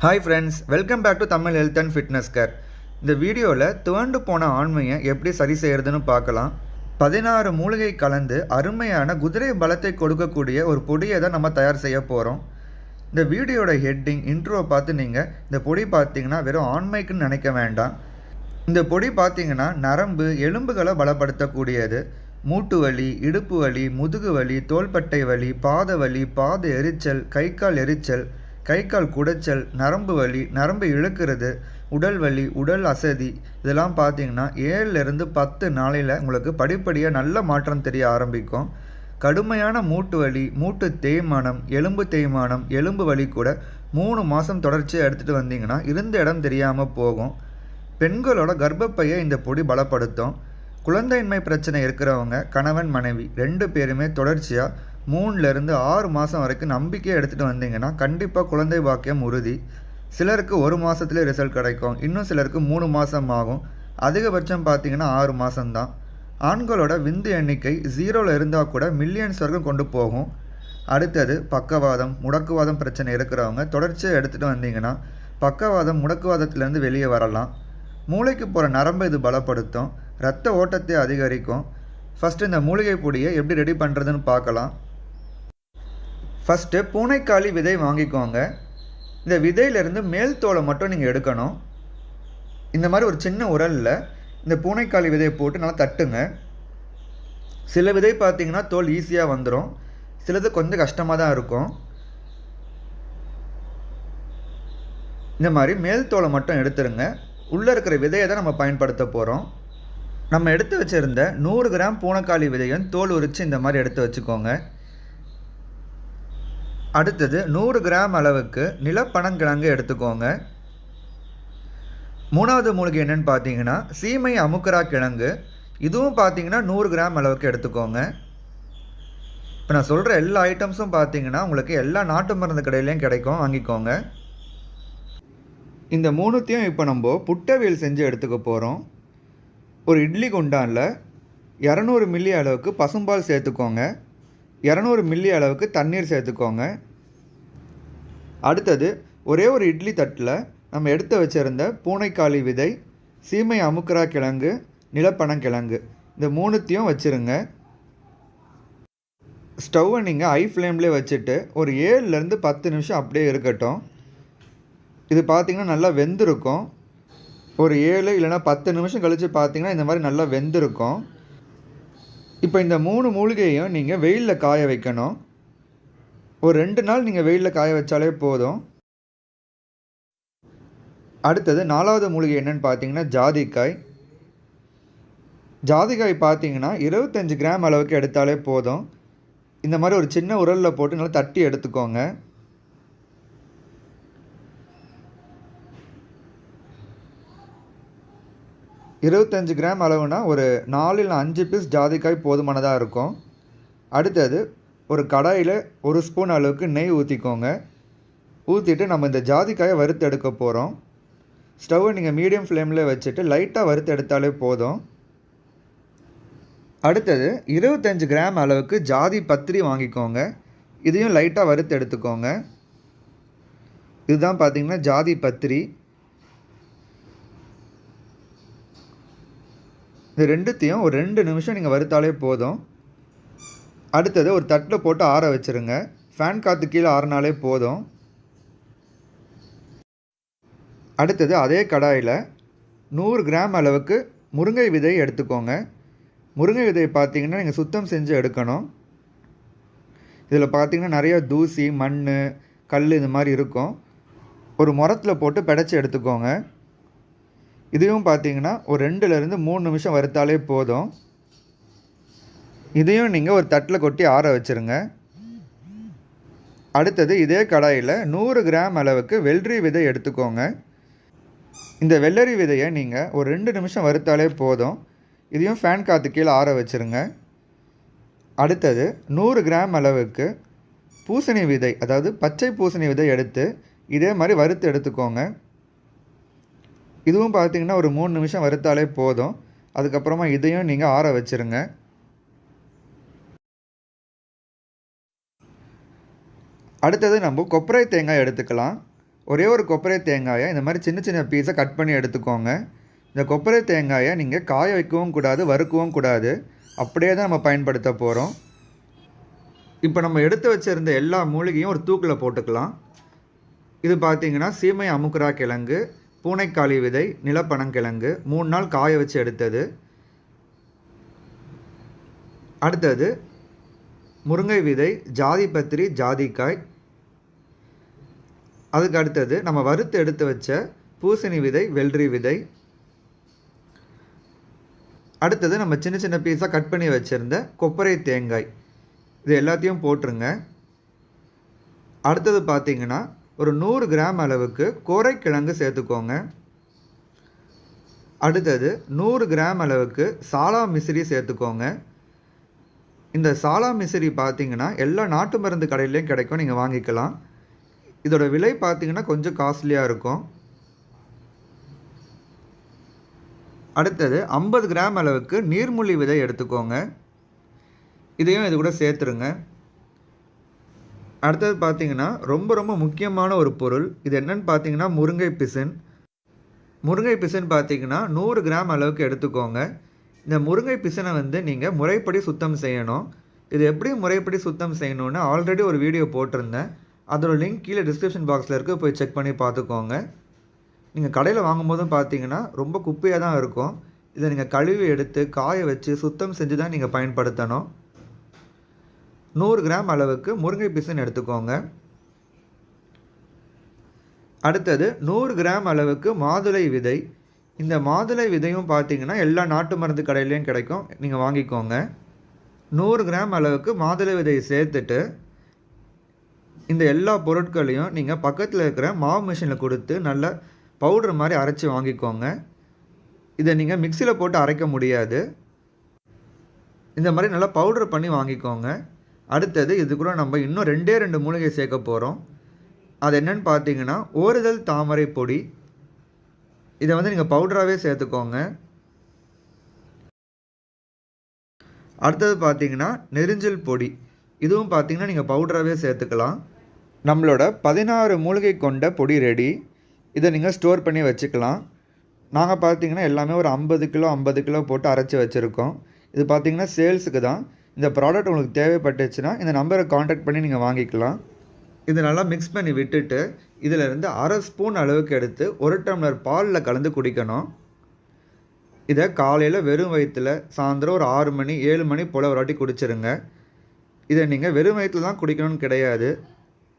Hi friends, welcome back to Tamil Health and Fitness Care. இந்த வீடியோவில் துவண்டு போன ஆண்மையை எப்படி சரி செய்யறதுன்னு பார்க்கலாம். 16 மூலிகை கலந்து அருமையான குதிரை பலத்தை கொடுக்கக்கூடிய ஒரு பொடியை தான் நம்ம தயார் செய்ய போகிறோம். இந்த வீடியோட ஹெட்டிங் இன்ட்ரோ பார்த்து நீங்கள் இந்த பொடி பார்த்தீங்கன்னா வெறும் ஆண்மைக்குன்னு நினைக்க வேண்டாம். இந்த பொடி பார்த்தீங்கன்னா நரம்பு எலும்புகளை பலப்படுத்தக்கூடியது. மூட்டு வலி, இடுப்பு வலி, முதுகு வலி, தோள்பட்டை வலி, பாத வலி, பாத எரிச்சல், கை கால் எரிச்சல், கை கால் குடைச்சல், நரம்பு வலி, நரம்பு இழுக்கிறது, உடல் வலி, உடல் அசதி, இதெல்லாம் பார்த்தீங்கன்னா 7லேருந்து 10 நாளையில் உங்களுக்கு படிப்படியாக நல்ல மாற்றம் தெரிய ஆரம்பிக்கும். கடுமையான மூட்டு வலி, மூட்டு தேய்மானம், எலும்பு தேய்மானம், எலும்பு வலி கூட 3 மாதம் தொடர்ச்சியாக எடுத்துகிட்டு வந்தீங்கன்னா இருந்த இடம் தெரியாமல் போகும். பெண்களோட கர்ப்பப்பையை இந்த பொடி பலப்படுத்தும். குழந்தையின்மை பிரச்சனை இருக்கிறவங்க கணவன் மனைவி 2 பேருமே தொடர்ச்சியாக 3லேருந்து 6 மாதம் வரைக்கும் நம்பிக்கையை எடுத்துகிட்டு வந்தீங்கன்னா கண்டிப்பாக குழந்தை பாக்கியம் உறுதி. சிலருக்கு 1 மாதத்துலேயே ரிசல்ட் கிடைக்கும், இன்னும் சிலருக்கு 3 மாதம் ஆகும், அதிகபட்சம் பார்த்தீங்கன்னா 6 மாதம்தான். ஆண்களோட விந்து எண்ணிக்கை 0ல் இருந்தால் கூட மில்லியன்ஸ் வரைக்கும் கொண்டு போகும். அடுத்தது பக்கவாதம், முடக்குவாதம் பிரச்சனை இருக்கிறவங்க தொடர்ச்சியாக எடுத்துகிட்டு வந்தீங்கன்னா பக்கவாதம், முடக்குவாதத்திலேருந்து வெளியே வரலாம். மூளைக்கு போகிற நரம்பை இது பலப்படுத்தும், இரத்த ஓட்டத்தை அதிகரிக்கும். ஃபஸ்ட்டு இந்த மூலிகை பொடியை எப்படி ரெடி பண்ணுறதுன்னு பார்க்கலாம். ஃபஸ்ட்டு பூனைக்காளி விதை வாங்கிக்கோங்க. இந்த விதையிலேருந்து மேல் தோலை மட்டும் நீங்கள் எடுக்கணும். இந்த மாதிரி ஒரு சின்ன உரலில் இந்த பூனைக்காளி விதையை போட்டு நல்லா தட்டுங்க. சில விதை பார்த்திங்கன்னா தோல் ஈஸியாக வந்துடும், சிலது கொஞ்சம் கஷ்டமாக தான் இருக்கும். இந்த மாதிரி மேல் தோலை மட்டும் எடுத்துருங்க. உள்ளே இருக்கிற விதையை தான் நம்ம பயன்படுத்த போகிறோம். நம்ம எடுத்து வச்சுருந்த 100 கிராம் பூனைக்காளி விதையும் தோல் உரித்து இந்த மாதிரி எடுத்து வச்சுக்கோங்க. அடுத்தது 100 கிராம் அளவுக்கு நிலப்பனங்கிழங்கு எடுத்துக்கோங்க. 3வது மூலிகை என்னென்னு பார்த்தீங்கன்னா சீமை அமுக்கரா கிழங்கு. இதுவும் பார்த்தீங்கன்னா 100 கிராம் அளவுக்கு எடுத்துக்கோங்க. இப்போ நான் சொல்கிற எல்லா ஐட்டம்ஸும் பார்த்தீங்கன்னா உங்களுக்கு எல்லா நாட்டு மருந்து கடையிலையும் கிடைக்கும், வாங்கிக்கோங்க. இந்த 3த்தையும் இப்போ நம்ம புட்டவியல் செஞ்சு எடுத்துக்க போகிறோம். ஒரு இட்லி குண்டானில் 200 மில்லி அளவுக்கு பசும்பால் சேர்த்துக்கோங்க. 200 மில்லி அளவுக்கு தண்ணீர் சேர்த்துக்கோங்க. அடுத்தது ஒரே ஒரு இட்லி தட்டில் நம்ம எடுத்து வச்சுருந்த பூனைக்காளி விதை, சீமை அமுக்கரா கிழங்கு, நிலப்பனங்கிழங்கு இந்த 3த்தையும் வச்சுருங்க. ஸ்டவ்வை நீங்கள் ஹை ஃப்ளேம்லேயே வச்சுட்டு ஒரு 7லேருந்து 10 நிமிஷம் அப்படியே இருக்கட்டும். இது பார்த்திங்கன்னா நல்லா வெந்திருக்கும். ஒரு 7 இல்லைனா 10 நிமிஷம் கழித்து பார்த்திங்கன்னா இந்த மாதிரி நல்லா வெந்திருக்கும். இப்போ இந்த 3 மூலிகையும் நீங்கள் வெயிலில் காய வைக்கணும். ஒரு 2 நாள் நீங்கள் வெயிலில் காய வச்சாலே போதும். அடுத்தது 4வது மூலிகை என்னென்னு பார்த்தீங்கன்னா ஜாதிக்காய். ஜாதிக்காய் பார்த்தீங்கன்னா 25 கிராம் அளவுக்கு எடுத்தாலே போதும். இந்த மாதிரி ஒரு சின்ன உரலில் போட்டு நல்லா தட்டி எடுத்துக்கோங்க. இருபத்தஞ்சு கிராம் அளவுனா ஒரு 4 இல்லை 5 பீஸ் ஜாதிக்காய் போதுமானதாக இருக்கும். அடுத்தது ஒரு கடாயில் 1 ஸ்பூன் அளவுக்கு நெய் ஊற்றிக்கோங்க. ஊற்றிட்டு நம்ம இந்த ஜாதிக்காயை வறுத்து எடுக்க போகிறோம். ஸ்டவ்வை நீங்கள் மீடியம் ஃப்ளேமில் வச்சுட்டு லைட்டாக வறுத்து எடுத்தாலே போதும். அடுத்தது 25 கிராம் அளவுக்கு ஜாதி பத்திரி வாங்கிக்கோங்க. இதையும் லைட்டாக வறுத்து எடுத்துக்கோங்க. இதுதான் பார்த்திங்கன்னா ஜாதி பத்திரி. இது 2த்தையும் ஒரு 2 நிமிஷம் நீங்கள் வறுத்தாலே போதும். அடுத்தது ஒரு தட்டில் போட்டு ஆற வச்சுருங்க. ஃபேன் காற்று கீழே ஆறினாலே போதும். அடுத்தது அதே கடாயில் 100 கிராம் அளவுக்கு முருங்கை விதை எடுத்துக்கோங்க. முருங்கை விதையை பார்த்தீங்கன்னா நீங்கள் சுத்தம் செஞ்சு எடுக்கணும். இதில் பார்த்தீங்கன்னா நிறையா தூசி, மண், கல் இது மாதிரி இருக்கும். ஒரு முரத்தில் போட்டு பிடைச்சி எடுத்துக்கோங்க. இதையும் பார்த்தீங்கன்னா ஒரு 2லேருந்து 3 நிமிஷம் வறுத்தாலே போதும். இதையும் நீங்கள் ஒரு தட்டில் கொட்டி ஆற வச்சுருங்க. அடுத்தது இதே கடாயில் 100 கிராம் அளவுக்கு வெள்ளரி விதை எடுத்துக்கோங்க. இந்த வெள்ளரி விதையை நீங்கள் ஒரு 2 நிமிஷம் வறுத்தாலே போதும். இதையும் ஃபேன் காற்று கீழே ஆற வச்சுருங்க. அடுத்தது 100 கிராம் அளவுக்கு பூசணி விதை, அதாவது பச்சை பூசணி விதை எடுத்து இதே மாதிரி வறுத்து எடுத்துக்கோங்க. இதுவும் பார்த்திங்கன்னா ஒரு 3 நிமிஷம் வறுத்தாலே போதும். அதுக்கப்புறமா இதையும் நீங்கள் ஆற வச்சுருங்க. அடுத்தது நம்ம கொப்பரை தேங்காய் எடுத்துக்கலாம். ஒரே ஒரு கொப்பரை தேங்காயை இந்த மாதிரி சின்ன சின்ன பீஸை கட் பண்ணி எடுத்துக்கோங்க. இந்த கொப்பரை தேங்காயை நீங்கள் காய வைக்கவும் கூடாது, வறுக்கவும் கூடாது, அப்படியே தான் நம்ம பயன்படுத்த போகிறோம். இப்போ நம்ம எடுத்து வச்சுருந்த எல்லா மூலிகையும் ஒரு தூக்கில் போட்டுக்கலாம். இது பார்த்திங்கன்னா சீமை அமுக்குரா கிழங்கு, பூனைக்காளி விதை, நிலப்பனங்கிழங்கு 3 நாள் காய வச்சு எடுத்தது. அடுத்தது முருங்கை விதை, ஜாதிபத்திரி, ஜாதிக்காய். அதுக்கு அடுத்தது நம்ம வறுத்து எடுத்து வச்ச பூசணி விதை, வெள்ளரி விதை. அடுத்தது நம்ம சின்ன சின்ன பீஸாக கட் பண்ணி வச்சுருந்த கொப்பரை தேங்காய். இது எல்லாத்தையும் போட்டுருங்க. அடுத்தது பார்த்திங்கன்னா ஒரு 100 கிராம் அளவுக்கு கோரைக்கிழங்கு சேர்த்துக்கோங்க. அடுத்தது 100 கிராம் அளவுக்கு சாலா மிசிறி சேர்த்துக்கோங்க. இந்த சாலா மிசிறி பார்த்திங்கன்னா எல்லா நாட்டு மருந்து கடையிலையும் கிடைக்கும், நீங்கள் வாங்கிக்கலாம். இதோட விலை பார்த்திங்கன்னா கொஞ்சம் காஸ்ட்லியாக இருக்கும். அடுத்தது 50 கிராம் அளவுக்கு நீர்முள்ளி விதை எடுத்துக்கோங்க. இதையும் இது கூட சேர்த்துருங்க. அடுத்தது பார்த்திங்கன்னா ரொம்ப ரொம்ப முக்கியமான ஒரு பொருள். இது என்னன்னு பார்த்திங்கன்னா முருங்கை பிசின். முருங்கை பிசின் பார்த்திங்கன்னா 100 கிராம் அளவுக்கு எடுத்துக்கோங்க. இந்த முருங்கை பிசினை நீங்கள் முறைப்படி சுத்தம் செய்யணும். இது எப்படி முறைப்படி சுத்தம் செய்யணும்னு ஆல்ரெடி ஒரு வீடியோ போட்டிருந்தேன். அதோட லிங்க் கீழே டிஸ்கிரிப்ஷன் பாக்ஸில் இருக்குது, போய் செக் பண்ணி பார்த்துக்கோங்க. நீங்கள் கடையில் வாங்கும்போதும் பார்த்தீங்கன்னா ரொம்ப குப்பையாக தான் இருக்கும். இதை நீங்கள் கழுவி எடுத்து காய வச்சு சுத்தம் செஞ்சு தான் நீங்கள் பயன்படுத்தணும். 100 கிராம் அளவுக்கு முருங்கை பிசின் எடுத்துக்கோங்க. அடுத்தது 100 கிராம் அளவுக்கு மாதுளை விதை. இந்த மாதுளை விதையும் பார்த்தீங்கன்னா எல்லா நாட்டு மருந்து கடையிலையும் கிடைக்கும், நீங்கள் வாங்கிக்கோங்க. 100 கிராம் அளவுக்கு மாதுளை விதையை சேர்த்துட்டு இந்த எல்லா பொருட்களையும் நீங்கள் பக்கத்தில் இருக்கிற மாவு மிஷினில் கொடுத்து நல்லா பவுடர் மாதிரி அரைச்சி வாங்கிக்கோங்க. இதை நீங்கள் மிக்சியில் போட்டு அரைக்க முடியாது, இந்த மாதிரி நல்லா பவுடர் பண்ணி வாங்கிக்கோங்க. அடுத்தது இது கூட நம்ம இன்னும் 2 மூலிகை சேர்க்க போகிறோம். அது என்னன்னு பார்த்தீங்கன்னா ஓரிதழ் தாமரை பொடி. இதை நீங்கள் பவுடராகவே சேர்த்துக்கோங்க. அடுத்தது பார்த்தீங்கன்னா நெரிஞ்சில் பொடி. இதுவும் பார்த்தீங்கன்னா நீங்கள் பவுடராகவே சேர்த்துக்கலாம். நம்மளோட 16 மூலிகை கொண்ட பொடி ரெடி. இதை நீங்கள் ஸ்டோர் பண்ணி வச்சுக்கலாம். நாங்கள் பார்த்தீங்கன்னா எல்லாமே ஒரு 50 கிலோ போட்டு அரைச்சி வச்சுருக்கோம். இது பார்த்தீங்கன்னா சேல்ஸுக்கு தான். இந்த ப்ராடக்ட் உங்களுக்கு தேவைப்பட்டுச்சுன்னா இந்த நம்பரை காண்டாக்ட் பண்ணி நீங்கள் வாங்கிக்கலாம். இது நல்லா மிக்ஸ் பண்ணி விட்டுட்டு இதிலிருந்து 1/2 ஸ்பூன் அளவுக்கு எடுத்து 1 டம்ளர் பாலில் கலந்து குடிக்கணும். இதை காலையில் வெறும் வயிற்றில் சாயந்தரம் ஒரு 6 மணி 7 மணி போல் ஒரு வாட்டி குடிச்சிருங்க. இதை நீங்கள் வெறும் வயிற்றில் தான் குடிக்கணும்னு கிடையாது,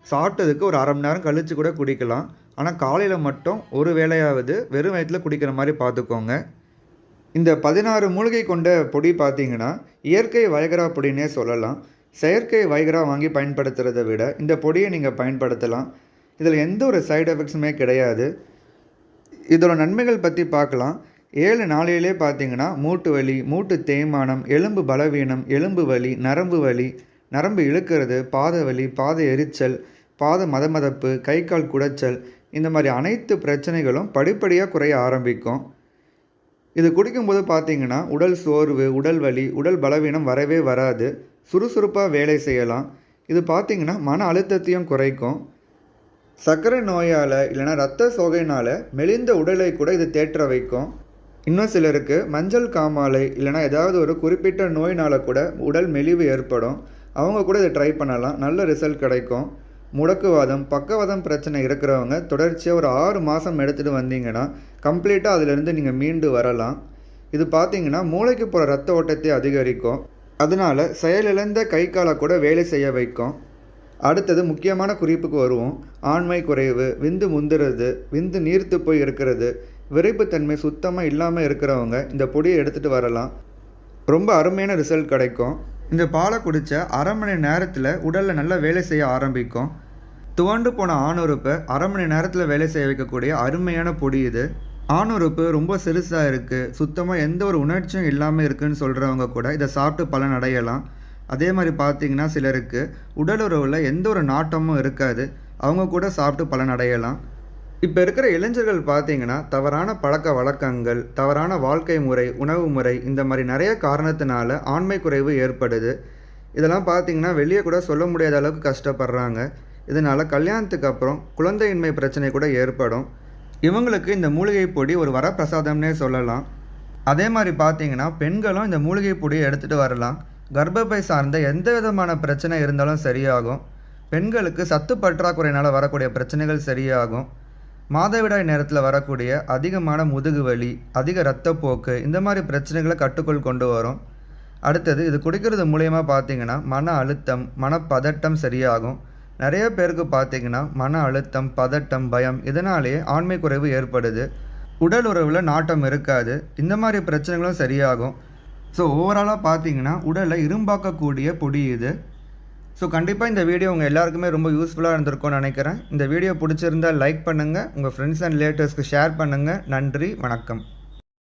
சாப்பிட்டதுக்கு ஒரு 1/2 மணி நேரம் கழித்து கூட குடிக்கலாம். ஆனால் காலையில் மட்டும் ஒரு வேளையாவது வெறும் வயிற்றில் குடிக்கிற மாதிரி பார்த்துக்கோங்க. இந்த 16 மூலிகை கொண்ட பொடி பார்த்திங்கன்னா இயற்கை வைகரா பொடினே சொல்லலாம். செயற்கை வைகரா வாங்கி பயன்படுத்துகிறத விட இந்த பொடியை நீங்கள் பயன்படுத்தலாம். இதில் எந்த ஒரு சைடு எஃபெக்ட்ஸுமே கிடையாது. இதோட நன்மைகள் பற்றி பார்க்கலாம். 7 நாளையிலே பார்த்தீங்கன்னா மூட்டு வலி, மூட்டு தேய்மானம், எலும்பு பலவீனம், எலும்பு வலி, நரம்பு வலி, நரம்பு இழுக்கிறது, பாத வலி, பாத எரிச்சல், பாத மதமதப்பு, கை கால் குடைச்சல், இந்த மாதிரி அனைத்து பிரச்சனைகளும் படிப்படியாக குறைய ஆரம்பிக்கும். இது குடிக்கும்போது பார்த்தீங்கன்னா உடல் சோர்வு, உடல் வலி, உடல் பலவீனம் வரவே வராது. சுறுசுறுப்பாக வேலை செய்யலாம். இது பார்த்திங்கன்னா மன அழுத்தத்தையும் குறைக்கும். சர்க்கரை நோயால் இல்லைனா இரத்த சோகைனால் மெலிந்த உடலை கூட இது தேற்ற வைக்கும். இன்னும் சிலருக்கு மஞ்சள் காமாலை இல்லைனா ஏதாவது ஒரு குறிப்பிட்ட நோயினால் கூட உடல் மெலிவு ஏற்படும். அவங்க கூட இதை ட்ரை பண்ணலாம், நல்ல ரிசல்ட் கிடைக்கும். முடக்குவாதம், பக்கவாதம் பிரச்சனை இருக்கிறவங்க தொடர்ச்சியாக ஒரு 6 மாதம் எடுத்துகிட்டு வந்தீங்கன்னா கம்ப்ளீட்டாக அதிலிருந்து நீங்கள் மீண்டு வரலாம். இது பார்த்திங்கன்னா மூளைக்கு போகிற ரத்த ஓட்டத்தை அதிகரிக்கும். அதனால் செயலிழந்த கை காலை கூட வேலை செய்ய வைக்கும். அடுத்தது முக்கியமான குறிப்புக்கு வருவோம். ஆண்மை குறைவு, விந்து முந்துறது, விந்து நீர்த்து போய் இருக்கிறது, விரைப்புத்தன்மை சுத்தமாக இல்லாமல் இருக்கிறவங்க இந்த பொடியை எடுத்துகிட்டு வரலாம். ரொம்ப அருமையான ரிசல்ட் கிடைக்கும். இந்த பாலை குடித்த 1/2 மணி நேரத்தில் உடலில் நல்லா வேலை செய்ய ஆரம்பிக்கும். துவண்டு போன ஆணுறுப்பை 1/2 மணி நேரத்தில் வேலை செய்ய வைக்கக்கூடிய அருமையான பொடி இது. ஆணுறுப்பு ரொம்ப சிறுசாக இருக்குது, சுத்தமாக எந்த ஒரு உணர்ச்சியும் இல்லாமல் இருக்குதுன்னு சொல்கிறவங்க கூட இதை சாப்பிட்டு பலன் அடையலாம். அதே மாதிரி பார்த்திங்கன்னா சிலருக்கு உடலுறவில் எந்த ஒரு நாட்டமும் இருக்காது, அவங்க கூட சாப்பிட்டு பலன் அடையலாம். இப்போ இருக்கிற இளைஞர்கள் பார்த்திங்கன்னா தவறான பழக்க வழக்கங்கள், தவறான வாழ்க்கை முறை, உணவு முறை, இந்த மாதிரி நிறைய காரணத்தினால ஆண்மை குறைவு ஏற்படுது. இதெல்லாம் பார்த்திங்கன்னா வெளியே கூட சொல்ல முடியாத அளவுக்கு கஷ்டப்படுறாங்க. இதனால் கல்யாணத்துக்கு அப்புறம் குழந்தையின்மை பிரச்சனை கூட ஏற்படும். இவங்களுக்கு இந்த மூலிகை பொடி ஒரு வரப்பிரசாதம்னே சொல்லலாம். அதே மாதிரி பார்த்தீங்கன்னா பெண்களும் இந்த மூலிகை பொடியை எடுத்துகிட்டு வரலாம். கர்ப்பப்பை சார்ந்த எந்த விதமான பிரச்சனை இருந்தாலும் சரியாகும். பெண்களுக்கு சத்து பற்றாக்குறையினால் வரக்கூடிய பிரச்சனைகள் சரியாகும். மாதவிடாய் நேரத்தில் வரக்கூடிய அதிகமான முதுகு வலி, அதிக இரத்தப்போக்கு, இந்த மாதிரி பிரச்சனைகளை கட்டுக்குள் கொண்டு வரும். அடுத்தது இது குடிக்கிறது மூலயமா பார்த்தீங்கன்னா மன அழுத்தம், மனப்பதட்டம் சரியாகும். நிறைய பேருக்கு பார்த்தீங்கன்னா மன அழுத்தம், பதட்டம், பயம் இதனாலேயே ஆண்மை குறைவு ஏற்படுது. உடல் உறவில் நாட்டம் இருக்காது. இந்த மாதிரி பிரச்சனைகளும் சரியாகும். ஸோ ஓவராலாக பார்த்தீங்கன்னா உடலை இரும்பாக்கக்கூடிய பொடி இது. ஸோ கண்டிப்பாக இந்த வீடியோ உங்கள் எல்லாருக்குமே ரொம்ப யூஸ்ஃபுல்லாக இருந்திருக்கும்னு நினைக்கிறேன். இந்த வீடியோ பிடிச்சிருந்தால் லைக் பண்ணுங்கள், உங்கள் ஃப்ரெண்ட்ஸ் அண்ட் ரிலேட்டிவ்ஸ்க்கு ஷேர் பண்ணுங்கள். நன்றி, வணக்கம்.